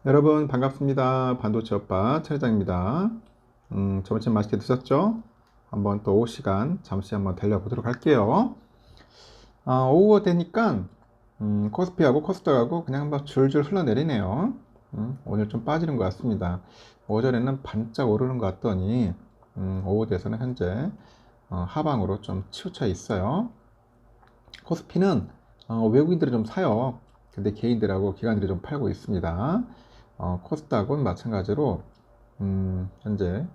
여러분 반갑습니다. 반도체 오빠 최 회장입니다. 점심 맛있게 드셨죠? 한번 또 오후 시간 잠시 한번 달려보도록 할게요. 오후가 되니까 코스피하고 코스닥하고 그냥 한번 줄줄 흘러내리네요. 오늘 좀 빠지는 것 같습니다. 오전에는 반짝 오르는 것 같더니 오후 돼서는 현재 하방으로 좀 치우쳐 있어요. 코스피는 외국인들이 좀 사요. 근데 개인들하고 기관들이 좀 팔고 있습니다. 코스닥은 마찬가지로 현재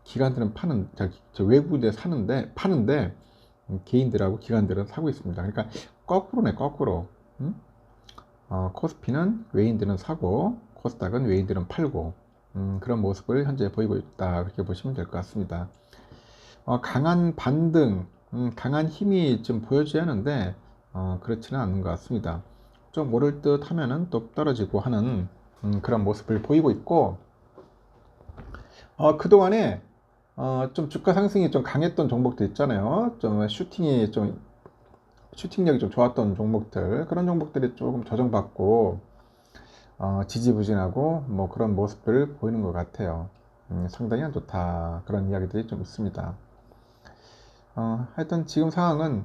기관들은 외국인들 파는데 개인들하고 기관들은 사고 있습니다. 그러니까 거꾸로네, 거꾸로. 코스피는 외인들은 사고 코스닥은 외인들은 팔고 그런 모습을 현재 보이고 있다, 그렇게 보시면 될 것 같습니다. 강한 반등, 강한 힘이 좀 보여줘야 하는데 그렇지는 않은 것 같습니다. 좀 오를 듯 하면은 또 떨어지고 하는 그런 모습을 보이고 있고, 그동안에 좀 주가 상승이 좀 강했던 종목들 있잖아요. 슈팅력이 좀 좋았던 종목들, 그런 종목들이 조금 조정받고 지지부진하고 뭐 그런 모습들을 보이는 것 같아요. 상당히 안 좋다, 그런 이야기들이 좀 있습니다. 하여튼 지금 상황은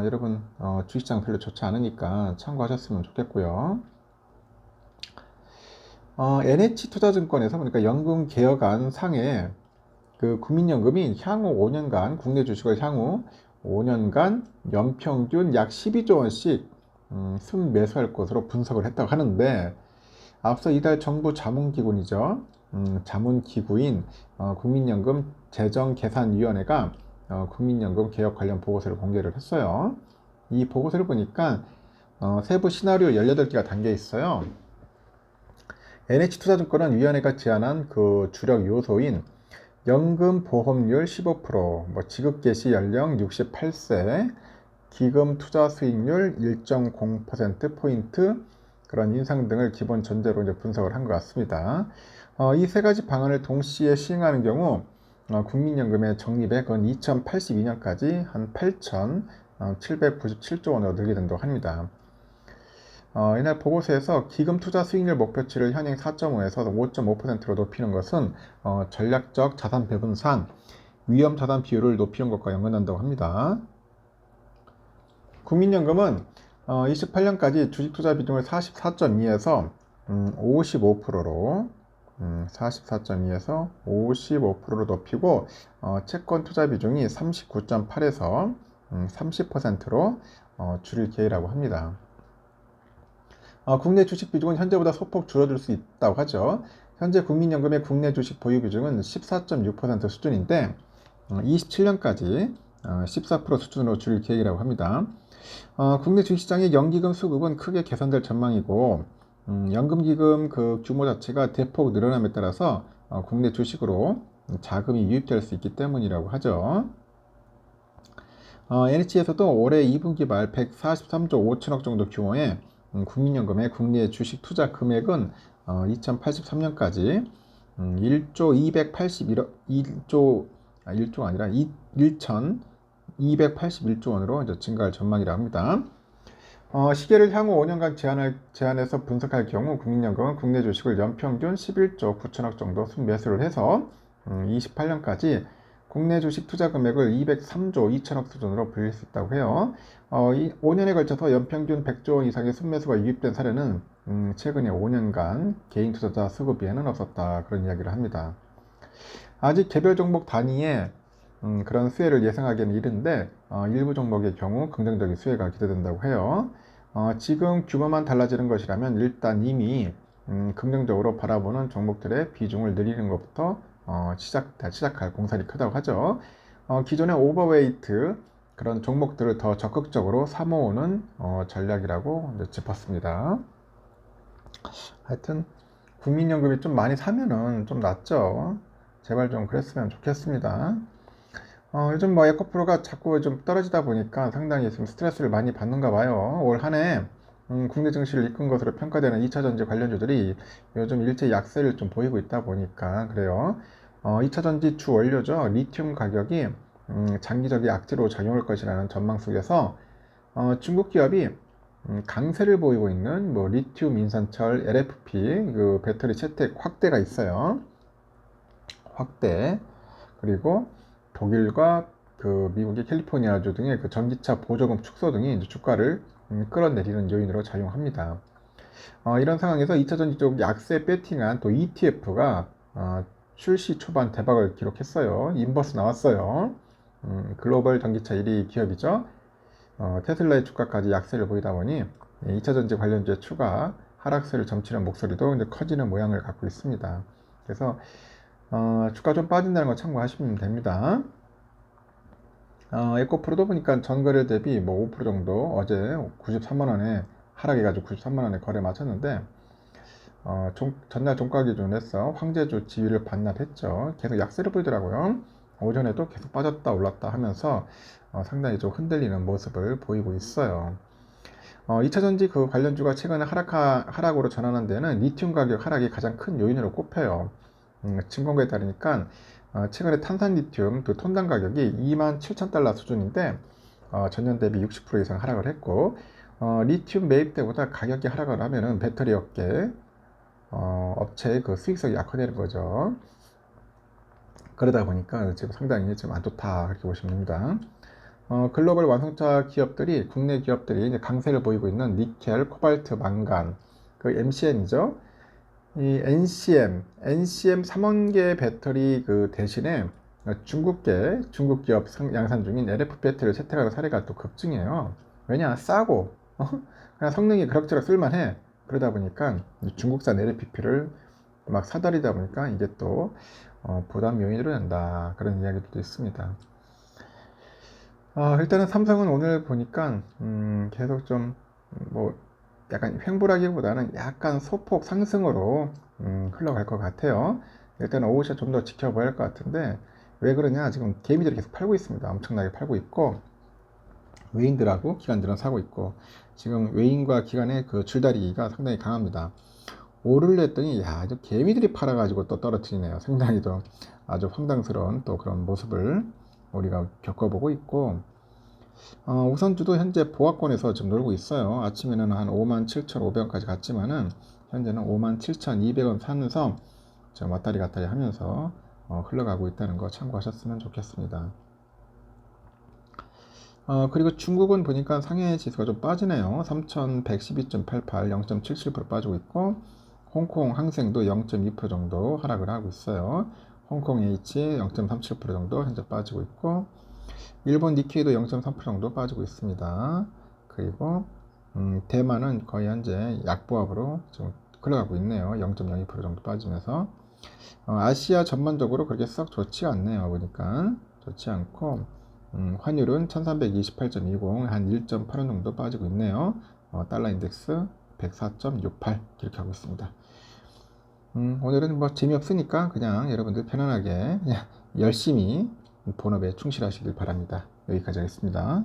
여러분 주식시장 별로 좋지 않으니까 참고하셨으면 좋겠고요. NH투자증권에서 보니까 연금 개혁안 상에 그 국민연금이 향후 5년간 국내 주식을 향후 5년간 연평균 약 12조 원씩 순매수할 것으로 분석을 했다고 하는데, 앞서 이달 정부 자문기구이죠. 자문기구인 국민연금 재정계산위원회가 국민연금 개혁 관련 보고서를 공개를 했어요. 이 보고서를 보니까 세부 시나리오 18개가 담겨 있어요. NH투자증권은 위원회가 제안한 그 주력 요소인 연금 보험료 15%, 뭐 지급 개시 연령 68세, 기금 투자 수익률 1.0%포인트, 그런 인상 등을 기본 전제로 이제 분석을 한 것 같습니다. 이 세 가지 방안을 동시에 시행하는 경우 국민연금의 적립액은 2082년까지 한 8,797조 원으로 늘게 된다고 합니다. 이날 보고서에서 기금 투자 수익률 목표치를 현행 4.5에서 5.5%로 높이는 것은 전략적 자산 배분상 위험 자산 비율을 높이는 것과 연관된다고 합니다. 국민연금은 28년까지 주식 투자 비중을 44.2에서 55%로 44.2에서 55%로 높이고 채권 투자 비중이 39.8에서 30%로 줄일 계획이라고 합니다. 국내 주식 비중은 현재보다 소폭 줄어들 수 있다고 하죠. 현재 국민연금의 국내 주식 보유 비중은 14.6% 수준인데 27년까지 14% 수준으로 줄일 계획이라고 합니다. 국내 주식시장의 연기금 수급은 크게 개선될 전망이고, 연금기금 그 규모 자체가 대폭 늘어남에 따라서 국내 주식으로 자금이 유입될 수 있기 때문이라고 하죠. NH에서도 올해 2분기 말 143조 5천억 정도 규모의 국민연금의 국내 주식 투자 금액은 2083년까지 1조 281억 1조가 아니라 1,281조 원으로 이제 증가할 전망이라 합니다. 시계를 향후 5년간 제한해서 분석할 경우 국민연금은 국내 주식을 연평균 11조 9천억 정도 순매수를 해서 28년까지 국내 주식 투자 금액을 203조 2천억 수준으로 불릴 수 있다고 해요. 이 5년에 걸쳐서 연평균 100조 원 이상의 순매수가 유입된 사례는 최근에 5년간 개인 투자자 수급에는 없었다, 그런 이야기를 합니다. 아직 개별 종목 단위의 그런 수혜를 예상하기는 이른데 일부 종목의 경우 긍정적인 수혜가 기대된다고 해요. 지금 규모만 달라지는 것이라면 일단 이미 긍정적으로 바라보는 종목들의 비중을 늘리는 것부터 시작할 공산이 크다고 하죠. 기존의 오버웨이트 그런 종목들을 더 적극적으로 사모으는 전략이라고 짚었습니다. 하여튼 국민연금이 좀 많이 사면은 좀 낫죠. 제발 좀 그랬으면 좋겠습니다. 요즘 뭐 에코프로가 자꾸 좀 떨어지다 보니까 상당히 좀 스트레스를 많이 받는가 봐요. 올 한 해 국내 증시를 이끈 것으로 평가되는 2차전지 관련주들이 요즘 일제 약세를 좀 보이고 있다 보니까 그래요. 2차전지 주 원료죠. 리튬 가격이 장기적인 악재로 작용할 것이라는 전망 속에서 중국 기업이 강세를 보이고 있는 뭐 리튬, 인산철, LFP 그 배터리 채택 확대가 있어요. 확대. 그리고 독일과 그 미국의 캘리포니아주 등의 그 전기차 보조금 축소 등이 이제 주가를 끌어내리는 요인으로 작용합니다. 이런 상황에서 2차 전지 쪽 약세 배팅한 또 ETF가 출시 초반 대박을 기록했어요. 인버스 나왔어요. 글로벌 전기차 1위 기업이죠. 테슬라의 주가까지 약세를 보이다 보니 2차 전지 관련주의 추가 하락세를 점치는 목소리도 이제 커지는 모양을 갖고 있습니다. 그래서 주가 좀 빠진다는 거 참고하시면 됩니다. 에코프로도 보니까 전거래 대비 뭐 5% 정도 어제 93만원에 하락해가지고 93만원에 거래 마쳤는데 전날 종가 기준에서 황제주 지위를 반납했죠. 계속 약세를 보이더라고요. 오전에도 계속 빠졌다 올랐다 하면서 상당히 좀 흔들리는 모습을 보이고 있어요. 2차 전지 그 관련주가 최근에 하락으로 전환한 데는 리튬 가격 하락이 가장 큰 요인으로 꼽혀요. 증권가에 따르니까 최근에 탄산 리튬 그 톤당 가격이 27,000달러 수준인데 전년 대비 60% 이상 하락을 했고 리튬 매입 때보다 가격이 하락을 하면은 배터리 업체의 그 수익성이 약화되는 거죠. 그러다 보니까 지금 상당히 지금 안 좋다 그렇게 보시면 됩니다. 글로벌 완성차 기업들이 국내 기업들이 이제 강세를 보이고 있는 니켈, 코발트, 망간, 그 MCN이죠. 이 NCM 3원계 배터리 그 대신에 중국 기업 양산 중인 LF 배터리를 채택하는 사례가 또 급증해요. 왜냐? 싸고 그냥 성능이 그럭저럭 쓸만해. 그러다 보니까 중국산 LFP를 막 사들이다 보니까 이게 또 부담 요인으로 된다. 그런 이야기들도 있습니다. 일단은 삼성은 오늘 보니까 계속 좀 뭐 약간 횡보라기보다는 약간 소폭 상승으로 흘러갈 것 같아요. 일단은 오후샷 좀 더 지켜봐야 할 것 같은데 왜 그러냐, 지금 개미들이 계속 팔고 있습니다. 엄청나게 팔고 있고 외인들하고 기관들은 사고 있고, 지금 외인과 기관의 그 줄다리기가 상당히 강합니다. 오르려 했더니 야, 저 개미들이 팔아가지고 또 떨어뜨리네요. 상당히 또 아주 황당스러운 또 그런 모습을 우리가 겪어보고 있고, 우선주도 현재 보합권에서 지금 놀고 있어요. 아침에는 한 57,500원까지 갔지만은 현재는 57,200원 사면서 지금 왔다리 갔다리 하면서 흘러가고 있다는 거 참고하셨으면 좋겠습니다. 그리고 중국은 보니까 상해 지수가 좀 빠지네요. 3112.88, 0.77% 빠지고 있고, 홍콩 항생도 0.2% 정도 하락을 하고 있어요. 홍콩 H 0.37% 정도 현재 빠지고 있고, 일본 니케이도 0.3% 정도 빠지고 있습니다. 그리고 대만은 거의 현재 약보합으로 지금 흘러가고 있네요. 0.02% 정도 빠지면서 아시아 전반적으로 그렇게 썩 좋지 않네요. 보니까 좋지 않고, 환율은 1328.20, 한 1.8원 정도 빠지고 있네요. 달러 인덱스 104.68 이렇게 하고 있습니다. 오늘은 뭐 재미없으니까 그냥 여러분들 편안하게 그냥 열심히 본업에 충실하시길 바랍니다. 여기까지 하겠습니다.